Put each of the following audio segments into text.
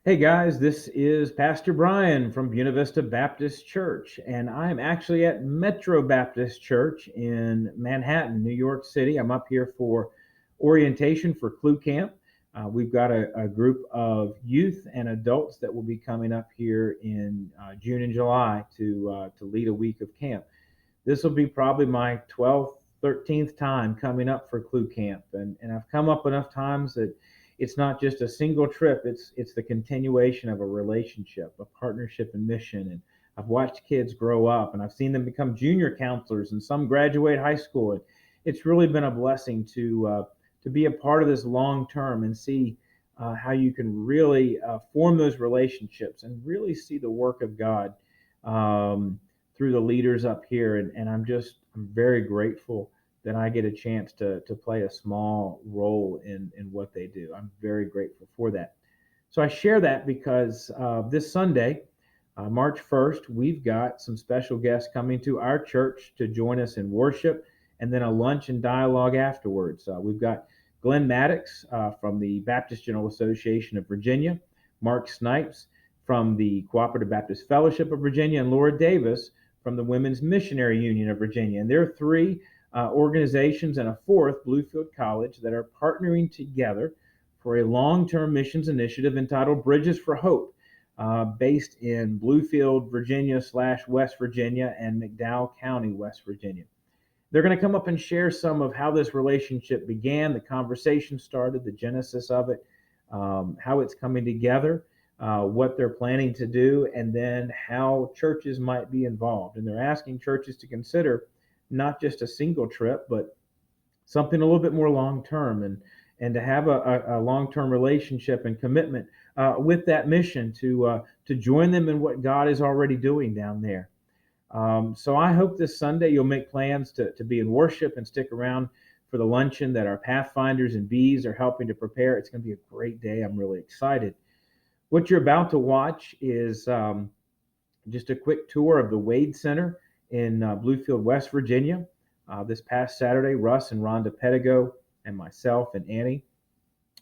Hey guys, this is Pastor Brian from Buena Vista Baptist Church, and I'm actually at Metro Baptist Church in Manhattan, New York City. I'm up here for orientation for Clue Camp. We've got a group of youth and adults that will be coming up here in June and July to lead a week of camp. This will be probably my 12th, 13th time coming up for Clue Camp, and I've come up enough times that it's not just a single trip, it's the continuation of a relationship, a partnership and mission. And I've watched kids grow up, and I've seen them become junior counselors, and some graduate high school. And it's really been a blessing to be a part of this long term and see how you can really form those relationships and really see the work of God through the leaders up here. And I'm very grateful that I get a chance to play a small role in what they do. I'm very grateful for that. So I share that because this Sunday, March 1st, we've got some special guests coming to our church to join us in worship, and then a lunch and dialogue afterwards. We've got Glenn Maddox from the Baptist General Association of Virginia, Mark Snipes from the Cooperative Baptist Fellowship of Virginia, and Laura Davis from the Women's Missionary Union of Virginia. And there are three organizations and a fourth, Bluefield College, that are partnering together for a long-term missions initiative entitled Bridges for Hope, based in Bluefield, Virginia / West Virginia and McDowell County, West Virginia. They're going to come up and share some of how this relationship began, the conversation started, the genesis of it, how it's coming together, what they're planning to do, and then how churches might be involved. And they're asking churches to consider not just a single trip, but something a little bit more long-term, and to have a long-term relationship and commitment with that mission to join them in what God is already doing down there. So I hope this Sunday you'll make plans to be in worship and stick around for the luncheon that our Pathfinders and Bees are helping to prepare. It's going to be a great day. I'm really excited. What you're about to watch is just a quick tour of the Wade Center in Bluefield, West Virginia. This past Saturday, Russ and Rhonda Pedigo and myself and Annie,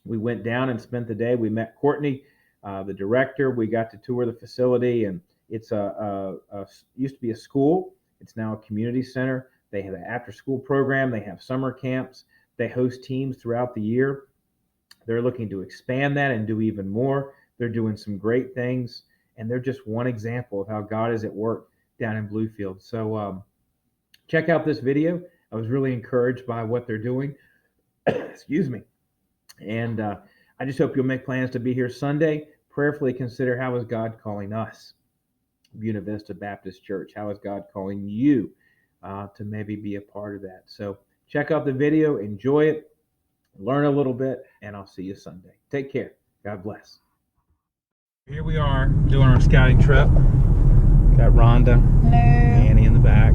we went down and spent the day. We met Kourtney, the director. We got to tour the facility, and it's used to be a school. It's now a community center. They have an after-school program. They have summer camps. They host teams throughout the year. They're looking to expand that and do even more. They're doing some great things, and they're just one example of how God is at work down in Bluefield. So check out this video. I was really encouraged by what they're doing. Excuse me. And I just hope you'll make plans to be here Sunday. Prayerfully consider, how is God calling us, Buena Vista Baptist Church? How is God calling you to maybe be a part of that? So check out the video, enjoy it, learn a little bit, and I'll see you Sunday. Take care. God bless. Here we are doing our scouting trip. Got Rhonda, Hello. Annie in the back,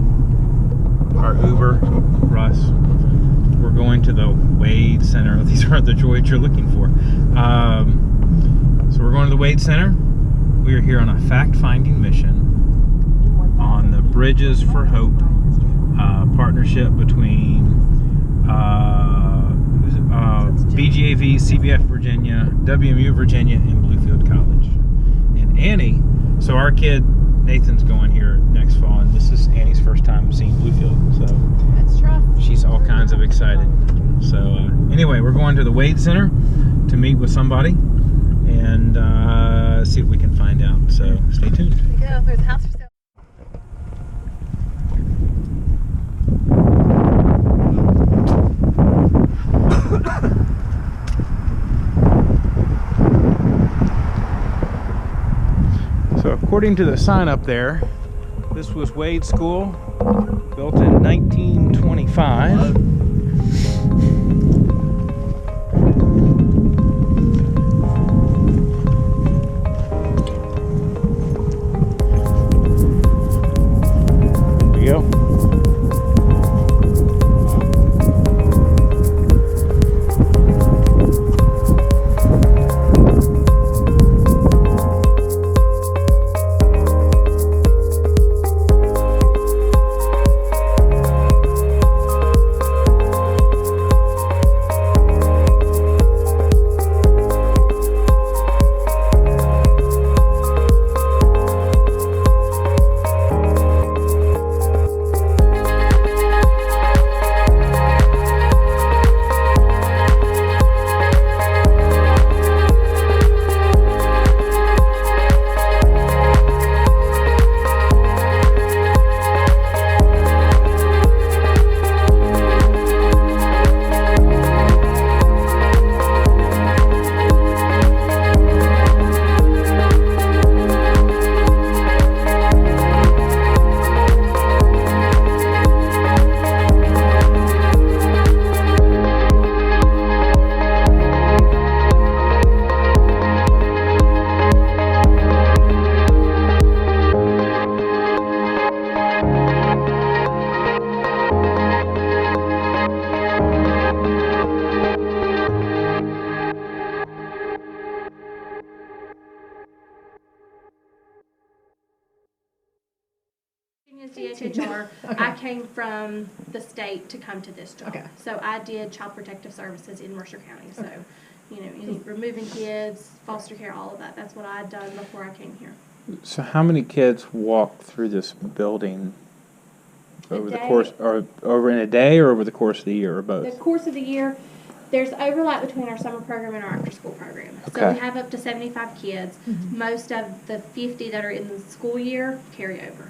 our Uber, Russ. We're going to the Wade Center. These aren't the droids you're looking for. So we're going to the Wade Center. We are here on a fact-finding mission on the Bridges for Hope partnership between BGAV, CBFV Virginia, WMUV Virginia, and Bluefield College. And Annie, so our kid Nathan's going here next fall, and this is Annie's first time seeing Bluefield, so That's trust. she's all kinds of excited. So anyway, we're going to the Wade Center to meet with somebody and see what we can find out. So stay tuned. Here we go. There's a house for sale. So according to the sign up there, this was Wade School, built in 1925. There we go. with DHHR. I came from the state to come to this job. Okay. So I did Child Protective Services in Mercer County. So, removing kids, foster care, all of that. That's what I had done before I came here. So how many kids walk through this building over the course, or over in a day, or over the course of the year, or both? The course of the year, there's overlap between our summer program and our after-school program. So Okay. we have up to 75 kids. Most of the 50 that are in the school year carry over.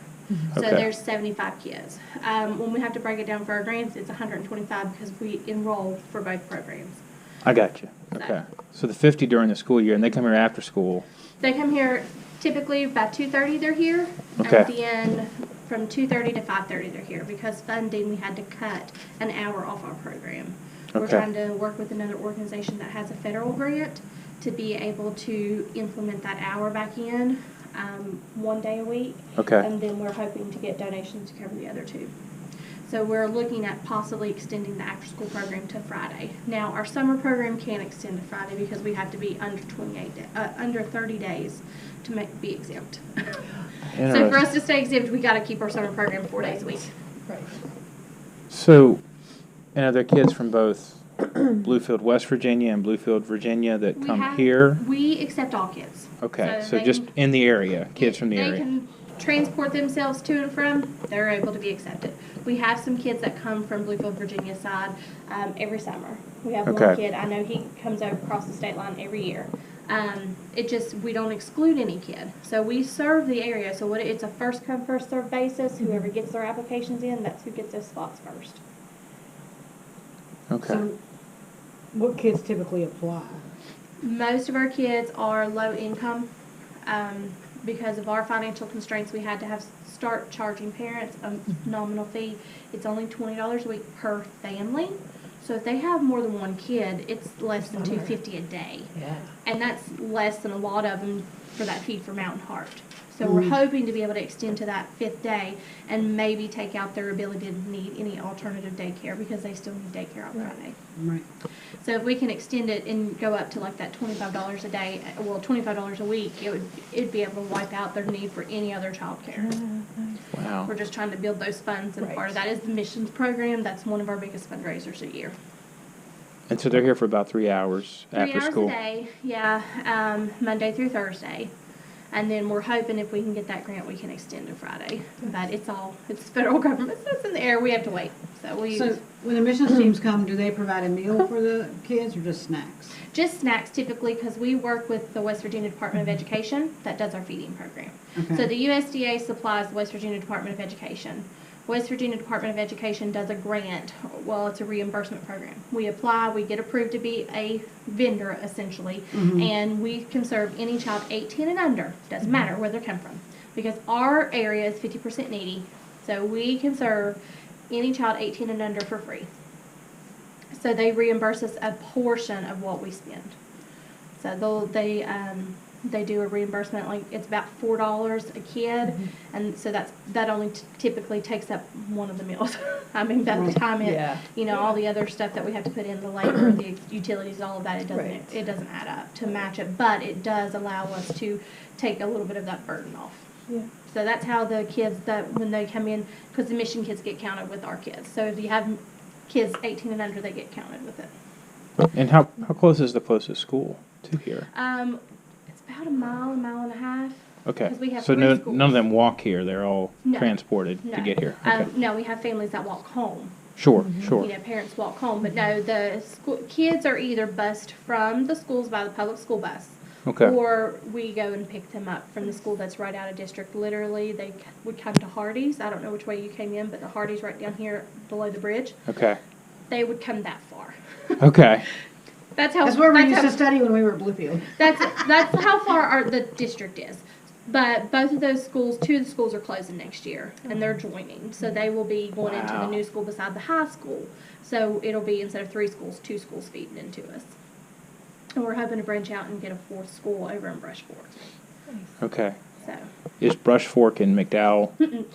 So Okay. there's 75 kids. When we have to break it down for our grants, it's 125 because we enroll for both programs. I got you. Okay. So the 50 during the school year, and they come here after school. They come here typically by 2:30 they're here. Okay. And then from 2:30 to 5:30 they're here because funding, we had to cut an hour off our program. We're Okay. trying to work with another organization that has a federal grant to be able to implement that hour back in 1 day a week. Okay. And then we're hoping to get donations to cover the other two. So we're looking at possibly extending the after-school program to Friday. Now, our summer program can't extend to Friday because we have to be under 30 days to be exempt. So for us to stay exempt, we got to keep our summer program 4 days a week. Right. So, and are there kids from both Bluefield, West Virginia, and Bluefield, Virginia that come here? We accept all kids. Okay, so they just can- in the area, kids from the They area. can transport themselves to and from. They're able to be accepted. We have some kids that come from Bluefield, Virginia side every summer. We have one Okay. kid, I know he comes over across the state line every year. We don't exclude any kid. So we serve the area. So it's a first come, first served basis. Whoever gets their applications in, that's who gets those spots first. Okay. So, what kids typically apply? Most of our kids are low income. Because of our financial constraints, we had to start charging parents a nominal fee. It's only $20 a week per family. So if they have more than one kid, it's less than $250 a day. Yeah. And that's less than a lot of them for that feed for Mountain Heart. So we're hoping to be able to extend to that 5th day and maybe take out their ability to need any alternative daycare because they still need daycare on Friday. Right. So if we can extend it and go up to like that $25 a day, well, $25 a week, it'd be able to wipe out their need for any other child care. Wow. We're just trying to build those funds, and Right. part of that is the missions program. That's one of our biggest fundraisers a year. And so they're here for about 3 hours 3 after hours school. a day, yeah, Monday through Thursday. And then we're hoping if we can get that grant, we can extend to Friday. But it's federal government, so it's in the air. We have to wait. So when the missions teams come, do they provide a meal for the kids or just snacks? Just snacks typically, because we work with the West Virginia Department of Education that does our feeding program. Okay. So the USDA supplies the West Virginia Department of Education. West Virginia Department of Education does a grant. Well, it's a reimbursement program. We apply, we get approved to be a vendor essentially, and we can serve any child 18 and under. Doesn't matter where they come from, because our area is 50% needy, so we can serve any child 18 and under for free. So they reimburse us a portion of what we spend. So they do a reimbursement, like it's about $4 a kid, and so that only typically takes up one of the meals. I mean, by the time all the other stuff that we have to put in, the labor, the utilities, all of that, it doesn't add up to match it, but it does allow us to take a little bit of that burden off. Yeah. So that's how the kids when they come in, because the mission kids get counted with our kids. So if you have kids 18 and under, they get counted with it. And how close is the closest school to here? It's about a mile and a half. Okay. 'Cause we have So three schools. none of them walk here. They're all No. transported to get here. Okay. No, we have families that walk home. Sure. Sure. Parents walk home. But no, the kids are either bused from the schools by the public school bus. Okay. Or we go and pick them up from the school that's right out of district. Literally, they would come to Hardee's. I don't know which way you came in, but the Hardee's right down here below the bridge. Okay. They would come that far. Okay. That's where we used to study when we were at Bluefield. That's how far the district is. But both of those schools, 2 of the schools are closing next year, and they're joining. So they will be going into the Wow. new school beside the high school. So it'll be, instead of 3 schools, 2 schools feeding into us. And we're hoping to branch out and get a 4th school over in Brush Fork. Okay. So Is Brush Fork in McDowell?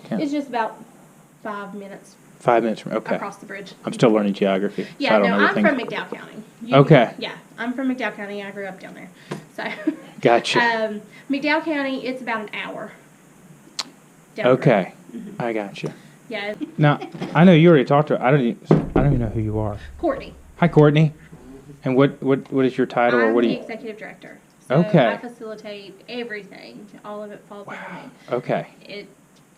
County? it's just about 5 minutes 5 minutes from. Okay. across the bridge. I'm still learning geography. so Yeah, I don't no, know I'm everything. from McDowell County. Okay. Yeah, I'm from McDowell County. I grew up down there. So Gotcha. McDowell County, it's about an hour. down Okay. I got you. Yeah, Now, I know you already talked to her. I don't even know who you are. Kourtney. Hi, Kourtney. And what is your title, or I'm what do the you? executive director. So Okay. I facilitate everything. All of it falls under me. Okay.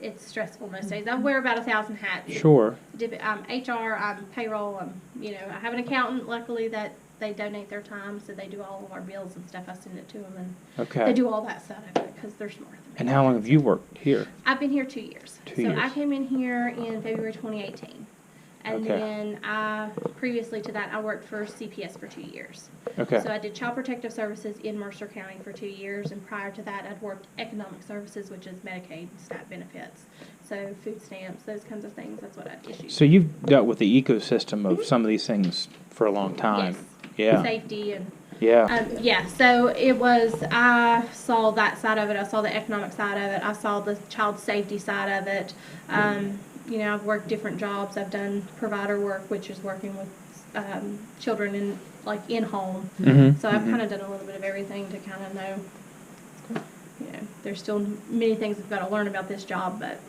It's stressful most days. I wear about 1,000 hats. Sure. I'm HR, I'm payroll, I have an accountant, luckily, that they donate their time, so they do all of our bills and stuff. I send it to them, and Okay. they do all that side of it because they're smarter than me. And how long have you worked here? I've been here 2 years. 2 So years. I came in here in February 2018. And Okay. then previously to that, I worked for CPS for 2 years. Okay. So I did Child Protective Services in Mercer County for 2 years, and prior to that, I'd worked Economic Services, which is Medicaid, SNAP benefits, so food stamps, those kinds of things. That's what I'd issued. So you've dealt with the ecosystem of some of these things for a long time. Yes. Yeah. Safety and Yeah. so it was. I saw that side of it. I saw the economic side of it. I saw the child safety side of it. I've worked different jobs. I've done provider work, which is working with children in home. Mm-hmm. So I've kind of done a little bit of everything to kind of know. There's still many things I've got to learn about this job, but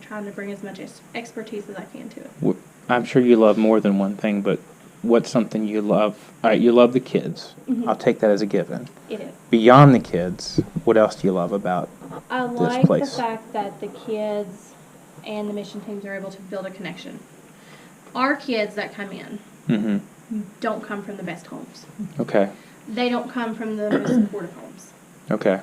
trying to bring as much expertise as I can to it. I'm sure you love more than one thing, but what's something you love? All right, you love the kids. Mhm. I'll take that as a given. It is. Beyond the kids, what else do you love about I this like the place? fact that the kids and the mission teams are able to build a connection. Our kids that come in Mm-hmm. don't come from the best homes. Okay. They don't come from the most supportive homes. Okay.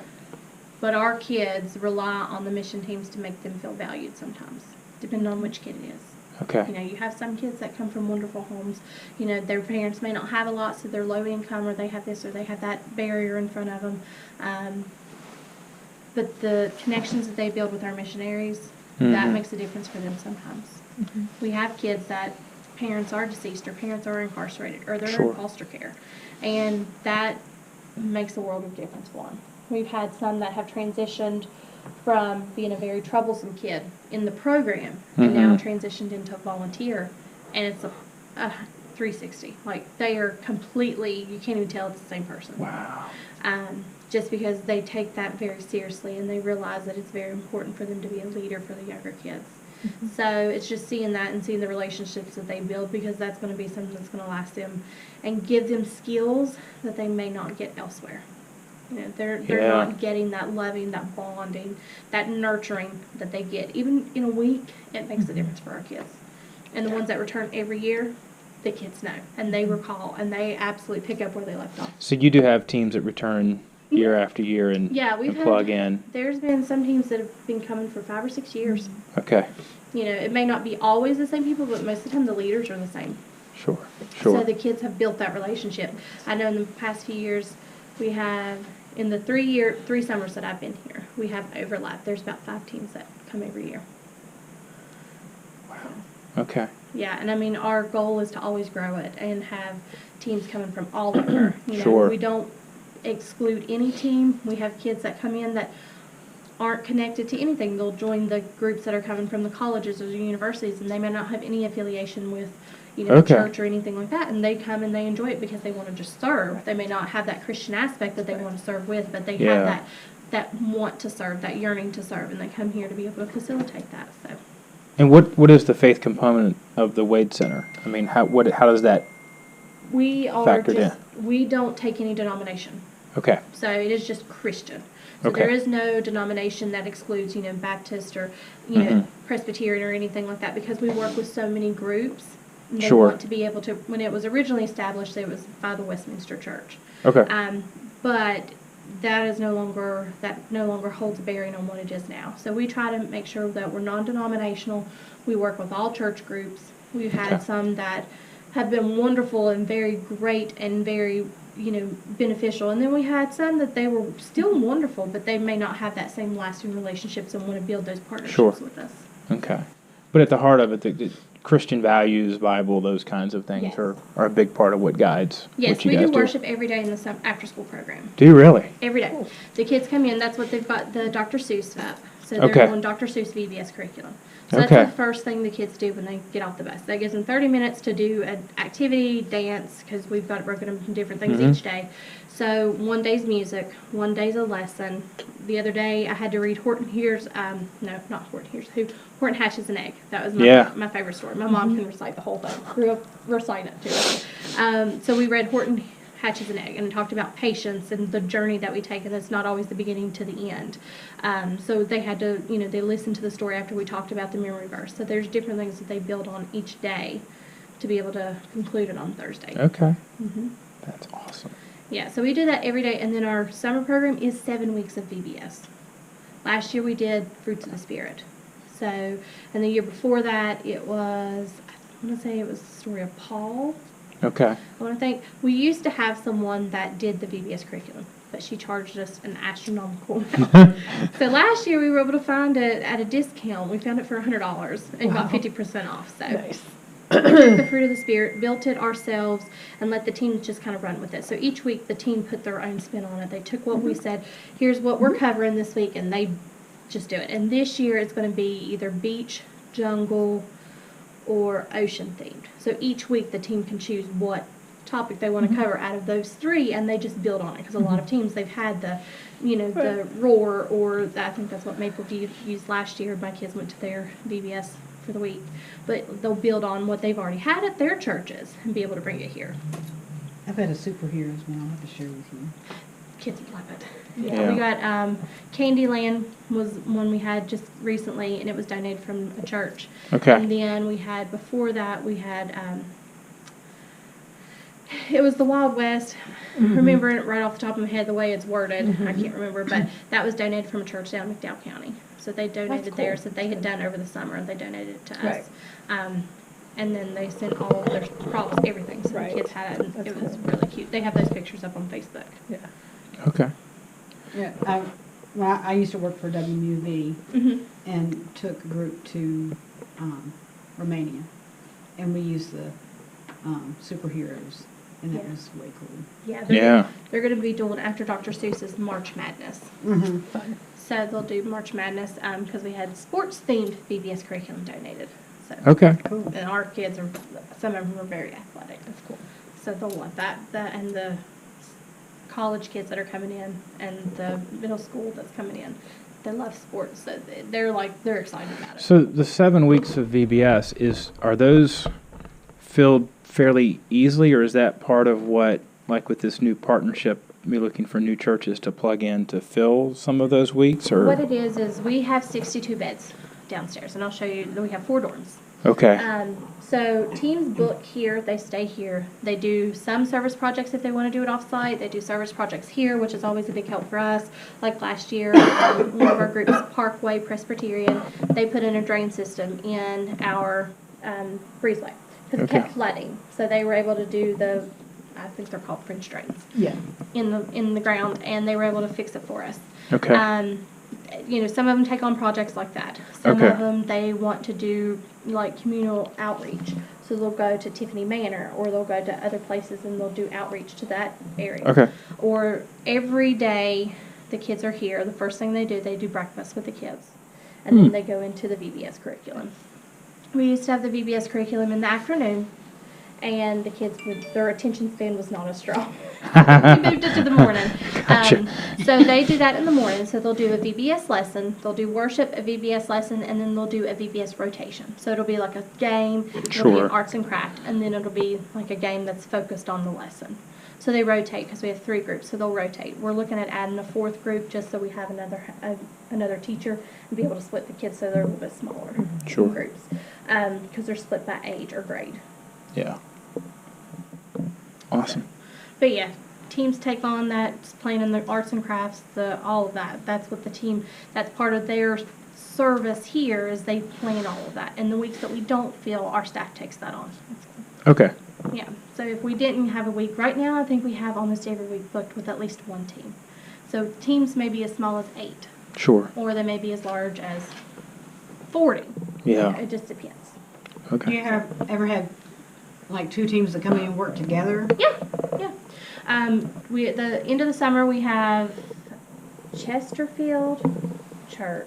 But our kids rely on the mission teams to make them feel valued sometimes, depending on which kid it is. Okay. You have some kids that come from wonderful homes. Their parents may not have a lot, so they're low income, or they have this or they have that barrier in front of them. But the connections that they build with our missionaries, that Mhm. makes a difference for them sometimes. We have kids that parents are deceased or parents are incarcerated or they're Sure. in foster care, and that makes a world of difference for them. We've had some that have transitioned from being a very troublesome kid in the program and now Mhm. transitioned into a volunteer, and it's a 360. Like, they are completely, you can't even tell it's the same person. Wow. Just because they take that very seriously and they realize that it's very important for them to be a leader for the younger kids. So it's just seeing that and seeing the relationships that they build, because that's going to be something that's going to last them and give them skills that they may not get elsewhere. They're Yeah. not getting that loving, that bonding, that nurturing that they get. Even in a week, it makes a difference for our kids. And the ones that return every year, the kids know, and they recall, and they absolutely pick up where they left off. So you do have teams that return year after year and, Yeah, we've and plug had, in. There's been some teams that have been coming for 5 or 6 years. Okay. It may not be always the same people, but most of the time the leaders are the same. Sure. So Sure. the kids have built that relationship. I know in the past few years, we have, in the 3 summers that I've been here, we have overlap. There's about 5 teams that come every year. Okay. Yeah, and our goal is to always grow it and have teams coming from all over. Sure. We don't exclude any team. We have kids that come in that aren't connected to anything. They'll join the groups that are coming from the colleges or the universities, and they may not have any affiliation with, Okay. church or anything like that. And they come and they enjoy it because they want to just serve. They may not have that Christian aspect that they want to serve with, but they Yeah. have that want to serve, that yearning to serve, and they come here to be able to facilitate that. So. And what is the faith component of the Wade Center? How does that? We are Factored we don't take any denomination. Okay. So it is just Christian. So Okay. there is no denomination that excludes, Baptist or, Mhm. Presbyterian or anything like that, because we work with so many groups. And they Sure. want to be able to, when it was originally established, it was by the Westminster Church. Okay. But that no longer holds a bearing on what it is now. So we try to make sure that we're non-denominational. We work with all church groups. We've had Okay. some that have been wonderful and very great and very, beneficial. And then we had some that they were still wonderful, but they may not have that same lasting relationships and want to build those partnerships Sure. with us. Okay. But at the heart of it, the Christian values, Bible, those kinds of things Yes. are a big part of what guides Yes, what you we guys do worship every day in the after-school program. Do you really? Every day. The kids come in. That's what they've got, the Dr. Seuss So they're Okay. doing Dr. Seuss VBS curriculum. So that's Okay. the first thing the kids do when they get off the bus. That gives them 30 minutes to do an activity, dance, because we've got it broken up into different things Mhm. each day. So one day's music, one day's a lesson. The other day I had to read Horton Hears, no, not Horton Hears Who, Horton Hatches an Egg. That was my favorite story. My mom can recite the whole thing. Grew up reciting it to us. So we read Horton Hatches an Egg and talked about patience and the journey that we take, and it's not always the beginning to the end. So they had to, they listened to the story after we talked about the memory verse. So there's different things that they build on each day to be able to conclude it on Thursday. Okay. Mhm. That's awesome. Yeah, so we do that every day, and then our summer program is 7 weeks of VBS. Last year we did Fruits of the Spirit. So, and the year before that it was, I want to say it was the story of Paul. Okay. I want to think, we used to have someone that did the VBS curriculum, but she charged us an astronomical amount. So last year we were able to find it at a discount. We found it for $100 and got 50% off. So Nice. we took the Fruit of the Spirit, built it ourselves, and let the team just kind of run with it. So each week the team put their own spin on it. They took what we said, here's what we're covering this week, and they just do it. And this year it's going to be either beach, jungle, or ocean themed. So each week the team can choose what topic they want to cover out of those three, and they just build on it, because a lot of teams, they've had the the roar, or I think that's what Mapleview used last year. My kids went to their VBS for the week, but they'll build on what they've already had at their churches and be able to bring it here. I've had a superheroes one I'll have to share with you. Kids love it. Yeah. We got Candyland was one we had just recently, and it was donated from a church. Okay. And then we had, before that, we had it was the Wild West. Remember it right off the top of my head the way it's worded. I can't remember, but that was donated from a church down in McDowell County. So they donated theirs that they had done over the summer, and they donated it to us. Right. And then they sent all of their props, everything, so Right. the kids had it, and That's it was cool. really cute. They have those pictures up on Facebook. Yeah. Okay. Yeah, I used to work for WMUV Mm-hmm. and took a group to Romania, and we used the superheroes, and that Yeah. was way cool. Yeah. Yeah. They're going to be doing after Dr. Seuss's March Madness. Mm-hmm. Fun. So they'll do March Madness because we had sports-themed VBS curriculum donated. So, Okay. Cool. and our kids are, some of them are very athletic. That's cool. So they'll love that. And the college kids that are coming in, and the middle school that's coming in, they love sports. So they're excited about it. So the 7 weeks of VBS, are those filled fairly easily, or is that part of what, like with this new partnership, me looking for new churches to plug in to fill some of those weeks, or? What it is we have 62 beds downstairs, and I'll show you. We have 4 dorms. Okay. So teams book here, they stay here. They do some service projects if they want to do it off-site. They do service projects here, which is always a big help for us. Like last year, one of our groups, Parkway Presbyterian, they put in a drain system in our breezeway because it kept flooding. So they were able to do I think they're called French drains, Yeah. in the ground, and they were able to fix it for us. Okay. Some of them take on projects like that. Some Okay. of them, they want to do like communal outreach. So they'll go to Tiffany Manor, or they'll go to other places and they'll do outreach to that area. Okay. Or every day the kids are here, the first thing they do breakfast with the kids. And then they go into the VBS curriculum. We used to have the VBS curriculum in the afternoon, and the kids their attention span was not as strong. We moved it to the morning. Gotcha. So they do that in the morning. So they'll do a VBS lesson, they'll do worship, a VBS lesson, and then they'll do a VBS rotation. So it'll be like a game, it'll be Sure. an arts and craft, and then it'll be like a game that's focused on the lesson. So they rotate because we have 3 groups, so they'll rotate. We're looking at adding a 4th group just so we have another teacher and be able to split the kids so they're a little bit smaller Sure. groups because they're split by age or grade. Yeah. Awesome. But yeah, teams take on that, playing in the arts and crafts, all of that. That's what the team, that's part of their service here, is they plan all of that. And the weeks that we don't feel, our staff takes that on. Okay. Yeah, so if we didn't have a week, right now I think we have almost every week booked with at least 1 team. So teams may be as small as 8, Sure. or they may be as large as 40. Yeah. It just depends. Do Okay. you ever have like 2 teams that come in and work together? Yeah. We at the end of the summer we have Chesterfield Church.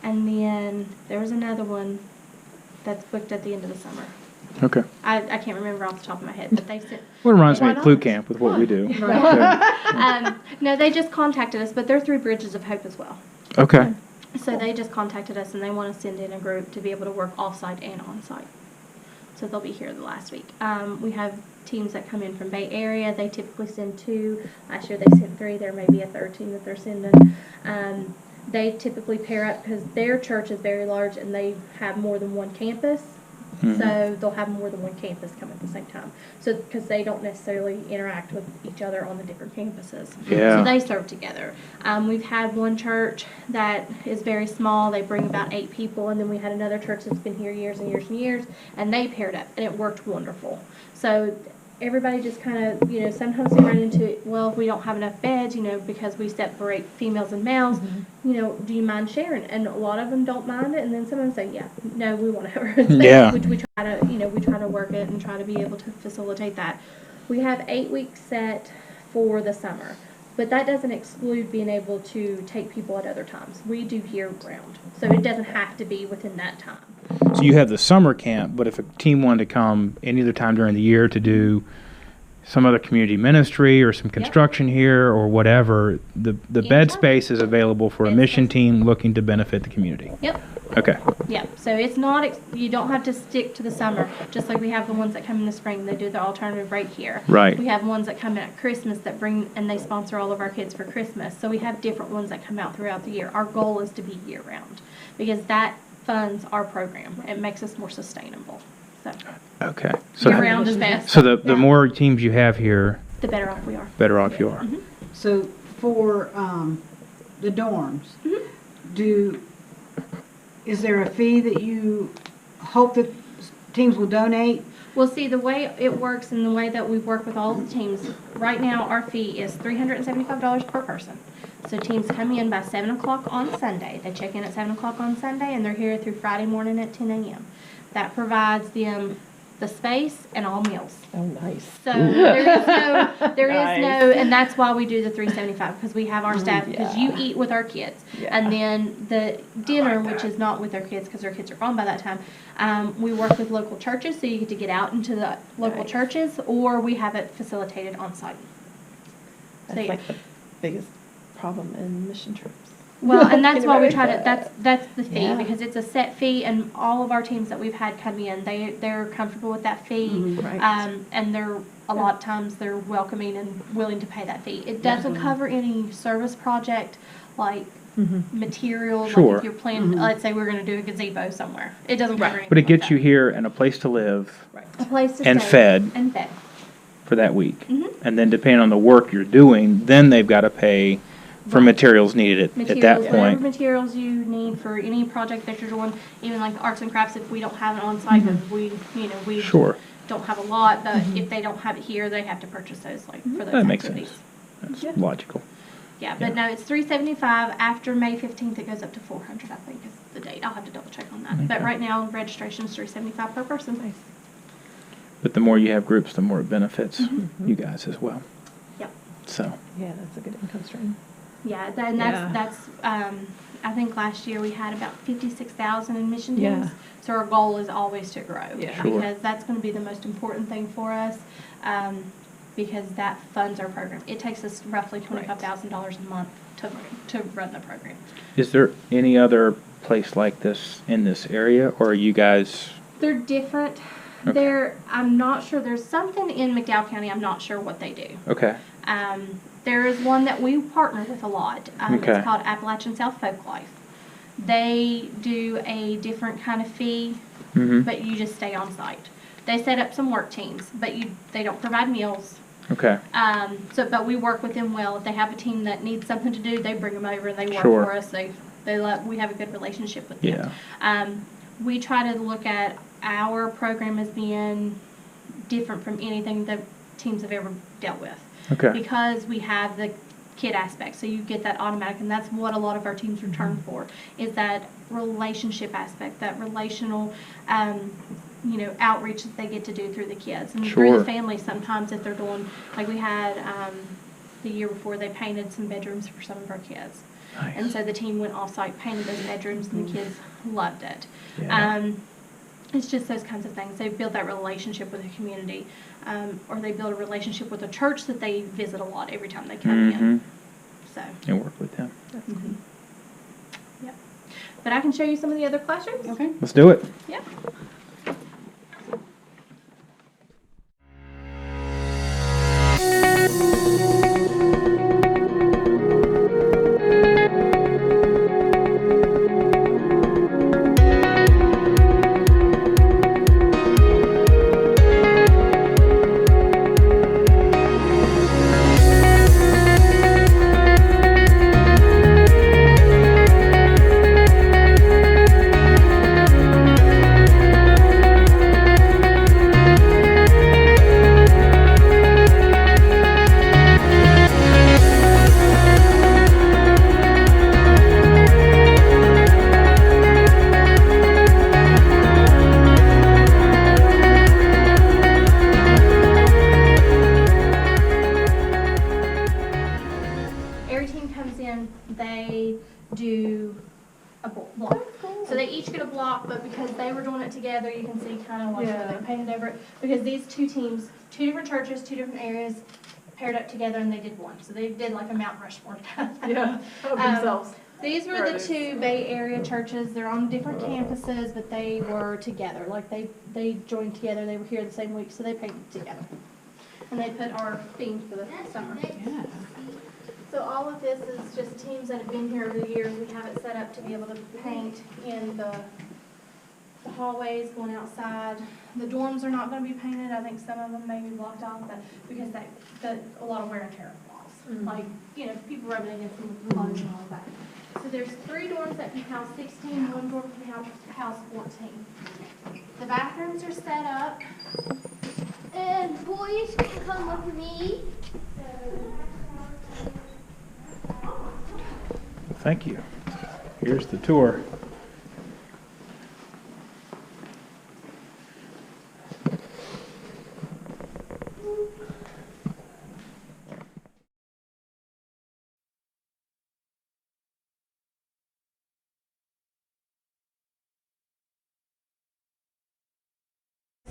And then there was another one that's booked at the end of the summer. Okay. I can't remember off the top of my head, but they said. Well, it reminds me Why of Clue not? Camp with what we do. No, they just contacted us, but they're through Bridges of Hope as well. Okay. So they just contacted us and they want to send in a group to be able to work off-site and on-site. So they'll be here the last week. We have teams that come in from Bay Area. They typically send 2. Last year they sent 3. There may be a third team that they're sending. They typically pair up because their church is very large and they have more than one campus. So they'll have more than one campus come at the same time. So because they don't necessarily interact with each other on the different campuses. Yeah. So they serve together. We've had one church that is very small. They bring about 8 people, and then we had another church that's been here years and years and years, and they paired up, and it worked wonderful. So everybody just kind of, sometimes they run into, well, if we don't have enough beds, because we separate females and males, do you mind sharing? And a lot of them don't mind it, and then some of them say, yeah, no, we want to have our own space. Yeah. Which we try to work it and try to be able to facilitate that. We have 8 weeks set for the summer, but that doesn't exclude being able to take people at other times. We do year round, so it doesn't have to be within that time. So you have the summer camp, but if a team wanted to come any other time during the year to do some other community ministry or some construction here or whatever, the bed Anytime. space is available for a Bed mission space. team looking to benefit the community. Yep. Okay. Yeah, so it's not, you don't have to stick to the summer, just like we have the ones that come in the spring, they do the alternative right here. Right. We have ones that come in at Christmas that bring, and they sponsor all of our kids for Christmas, so we have different ones that come out throughout the year. Our goal is to be year-round, because that funds our program. It makes us more sustainable, so Okay. So year-round is best. So the more teams you have here, The better off we are. better off you are. So for the dorms, is there a fee that you hope that teams will donate? Well, see, the way it works and the way that we work with all the teams, right now our fee is $375 per person. So teams come in by 7 o'clock on Sunday. They check in at 7 o'clock on Sunday and they're here through Friday morning at 10 a.m. That provides them the space and all meals. Oh, nice. So there is Nice. no, and that's why we do the $375 because we have our staff, because you eat with our kids. Yeah. And then the dinner, which is not with our kids because our kids are gone by that time, we work with local churches, so you get to get out into the local Nice. churches, or we have it facilitated on site. That's So, like the biggest problem in mission trips. well, and that's Can why we you try to, imagine that's the fee, Yeah. because it's a set fee, and all of our teams that we've had come in, they're comfortable with that fee. Right. And they're, a lot of times, they're welcoming and willing to pay that fee. It doesn't cover any service project, like material, Sure. like if you're planning, let's say we're gonna do a gazebo somewhere. It doesn't cover anything But it like gets you that. here and a place to live A place to and stay. fed. And fed. for that week. Mhm. And then depending on the work you're doing, then they've got to pay for materials needed at Materials, that whatever point. materials you need for any project that you're doing, even like arts and crafts, if we don't have it on site, because we Sure. don't have a lot, but if they don't have it here, they have to purchase those, like, for those That makes activities. sense. That's logical. Yeah, but no, it's $375. After May 15th, it goes up to $400, I think is the date. I'll have to double check on that. But Okay. right now, registration is $375 per person. Nice. But the more you have groups, the more it benefits you guys as well. Yep. So, Yeah, that's a good income stream. Yeah, and Yeah. that's I think last year we had about 56,000 in mission teams. Yeah. So our goal is always to grow. Yeah. Sure. Because that's going to be the most important thing for us. Because that funds our program. It takes us roughly $25,000 a month to run the program. is there any other place like this in this area, or are you guys? They're different. Okay. I'm not sure. There's something in McDowell County. I'm not sure what they do. Okay. There is one that we partner with a lot. Okay. It's called Appalachian South Folklife. They do a different kind of fee, Mm-hmm. but you just stay on site. They set up some work teams, but they don't provide meals. Okay. But we work with them well. If they have a team that needs something to do, they bring them over and they work Sure. for us. We have a good relationship with them. Yeah. We try to look at our program as being different from anything that teams have ever dealt with. Okay. Because we have the kid aspect, so you get that automatic, and that's what a lot of our teams return for, is that relationship aspect, that relational, outreach that they get to do through the kids. And through Sure. the families sometimes if they're doing, like we had, the year before they painted some bedrooms for some of our kids. And Nice. so the team went off-site, painted those bedrooms, and the kids loved it. Yeah. It's just those kinds of things. They build that relationship with the community, or they build a relationship with a church that they visit a lot every time they come in. So, And work with them. yep. But I can show you some of the other classrooms. Okay. Let's do it. Yep. Every team comes in, they do a block. So they each get a block, but because they were doing it together, you can see kind of like where they painted over it. Because these two teams, two different churches, two different areas, paired up together and they did one. So they did like a Mount Rushmore kind of thing. Yeah, of themselves. These were the two Bay Area churches. They're on different campuses, but they were together. Like they joined together. They were here the same week, so they painted together. And they put our theme for the summer. Yeah. So all of this is just teams that have been here over the years. We have it set up to be able to paint in the hallways, going outside. The dorms are not going to be painted. I think some of them may be blocked off, but because a lot of wear and tear of walls. Like, people rubbing against them with clothes and all of that. So there's 3 dorms that can house 16, 1 dorm can house 14. The bathrooms are set up. And boys can come with me. Thank you. Here's the tour.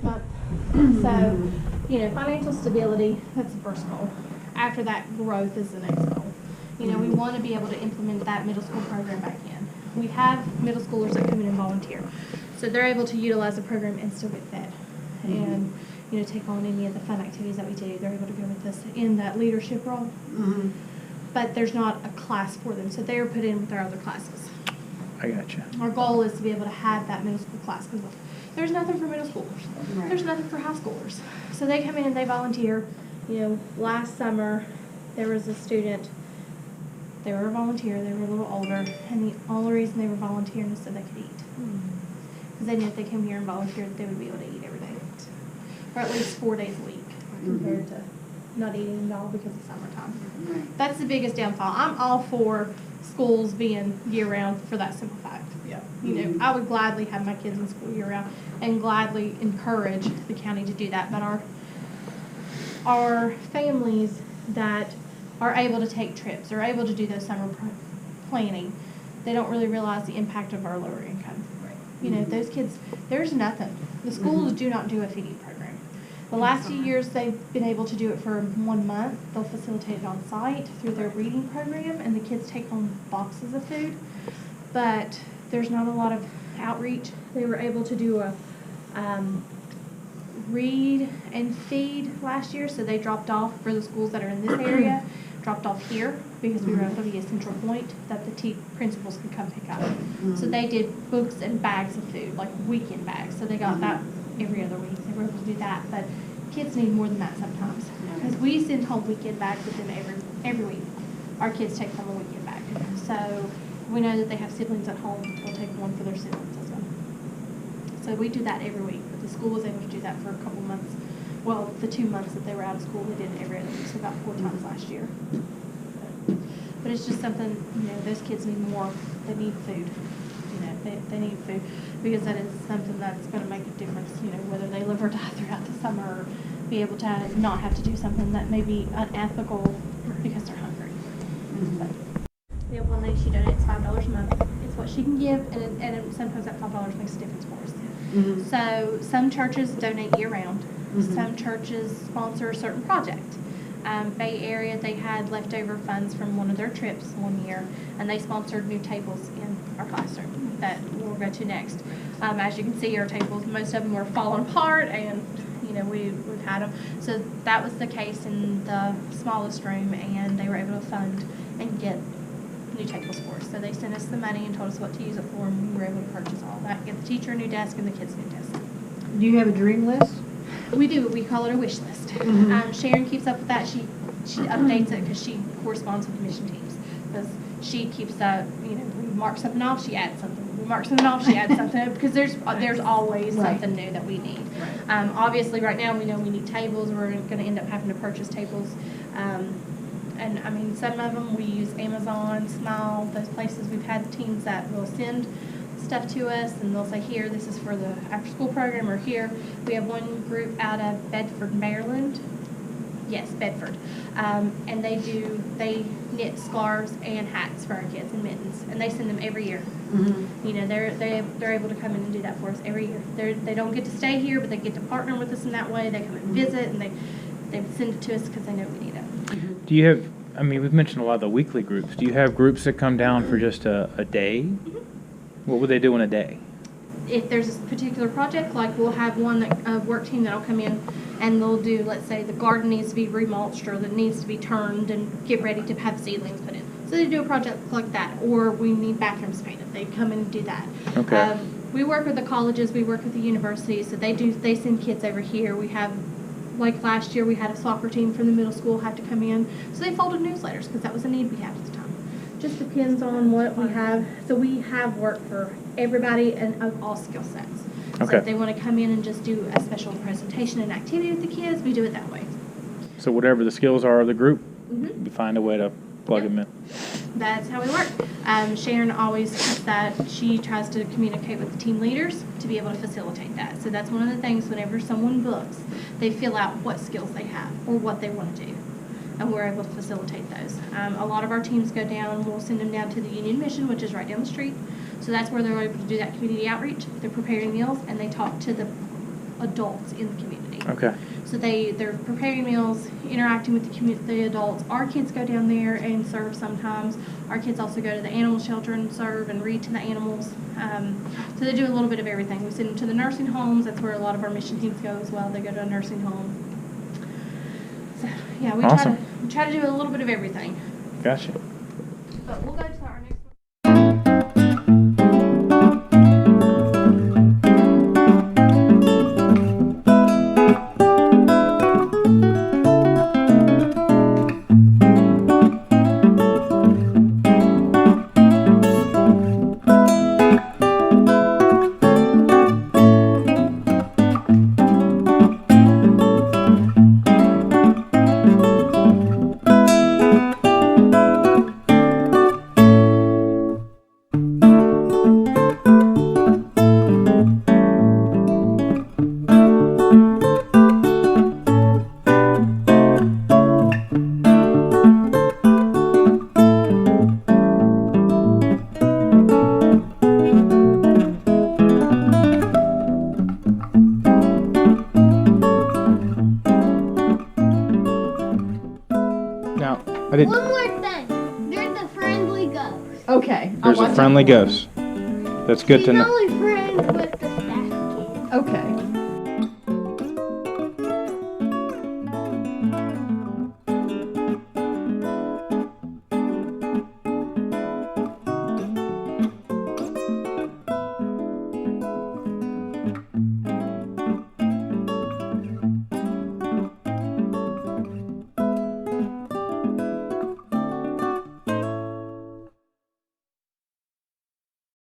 Month. So, financial stability, that's the first goal. After that, growth is the next goal. We want to be able to implement that middle school program back in. We have middle schoolers that come in and volunteer. So they're able to utilize the program and still get fed. And, take on any of the fun activities that we do. They're able to go with us in that leadership role. But there's not a class for them, so they're put in with our other classes. I got you. Our goal is to be able to have that middle school class because there's nothing for middle schoolers. Right. There's nothing for high schoolers. So they come in and they volunteer. Last summer there was a student, they were a volunteer, they were a little older, and the only reason they were volunteering was so they could eat. Because they knew if they came here and volunteered, they would be able to eat every day. Or at least 4 days a week compared to not eating at all because of summertime. Right. That's the biggest downfall. I'm all for schools being year-round for that simple fact. Yeah. I would gladly have my kids in school year-round and gladly encourage the county to do that. But our families that are able to take trips or able to do those summer planning, they don't really realize the impact of our lower income. Those kids, there's nothing. The schools do not do a feeding program. The last few years, they've been able to do it for 1 month. They'll facilitate it on site through their reading program, and the kids take home boxes of food. But there's not a lot of outreach. They were able to do a read and feed last year, so they dropped off for the schools that are in this area, dropped off here because we were able to be a central point that the principals could come pick up. So they did books and bags of food, like weekend bags. So they got that every other week. They were able to do that, but kids need more than that sometimes because we send home weekend bags with them every week. Our kids take home a weekend bag. So we know that they have siblings at home. They'll take one for their siblings as well. So we do that every week, but the school was able to do that for a couple months. Well, the 2 months that they were out of school, they did it every other week, so about 4 times last year. But it's just something, those kids need more. They need food. They need food because that is something that's going to make a difference, whether they live or die throughout the summer or be able to not have to do something that may be unethical because they're hungry. But, one thing she she can give, and sometimes that $5 makes a difference for us. Mhm. So some churches donate year round. Mhm. Some churches sponsor a certain project. Bay Area, they had leftover funds from one of their trips one year, and they sponsored new tables in our classroom that we'll go to next. As you can see, our tables, most of them were falling apart, and we've had them. So that was the case in the smallest room, and they were able to fund and get new tables for us. So they sent us the money and told us what to use it for, and we were able to purchase all that, get the teacher a new desk and the kids a new desk. Do you have a dream list? We do. We call it a wish list. Mhm. Sharon keeps up with that. She updates it because she corresponds with the mission teams. Because she keeps that. We mark something off, she adds something. We mark something off, she adds something. Because there's always Right. something new that we need. Right. Obviously, right now we know we need tables. We're going to end up having to purchase tables. And I mean, some of them we use Amazon, Smile, those places. We've had teams that will send stuff to us, and they'll say, here, this is for the after-school program, or here. We have one group out of Bedford, Maryland. Yes, Bedford. And they knit scarves and hats for our kids and mittens, and they send them every year. Mhm. They're able to come in and do that for us every year. They don't get to stay here, but they get to partner with us in that way. They come and visit, and they send it to us because they know we need it. Do you have, I mean, we've mentioned a lot of the weekly groups. Do you have groups that come down for just a day? What would they do in a day? If there's a particular project, like we'll have a work team that'll come in and they'll do, let's say the garden needs to be remulched or that needs to be turned and get ready to have seedlings put in. So they do a project like that, or we need bathrooms painted. They come in and do that. Okay. We work with the colleges, we work with the universities, so they send kids over here. We have, like last year, we had a soccer team from the middle school have to come in. So they folded newsletters because that was a need we had at the time. Just depends on what we have. So we have work for everybody and of all skill sets. So Okay. if they want to come in and just do a special presentation and activity with the kids, we do it that way. So whatever the skills are of the group, Mhm. you find a way to plug Yep. them in. That's how we work. Sharon always keeps that. She tries to communicate with the team leaders to be able to facilitate that. So that's one of the things whenever someone books, they fill out what skills they have or what they want to do. And we're able to facilitate those. A lot of our teams go down, we'll send them down to the Union Mission, which is right down the street. So that's where they're able to do that community outreach. They're preparing meals and they talk to the adults in the community. Okay. So they're preparing meals, interacting with the adults. Our kids go down there and serve sometimes. Our kids also go to the animal shelter and serve and read to the animals. So they do a little bit of everything. We send them to the nursing homes. That's where a lot of our mission teams go as well. They go to a nursing home. So yeah, we Awesome. try to do a little bit of everything. Gotcha. But we'll go to our next one. Now, I did. One more thing. There's a friendly ghost. Okay. There's a friendly ghost. That's good She's to know. only friends with the staff kids. Okay.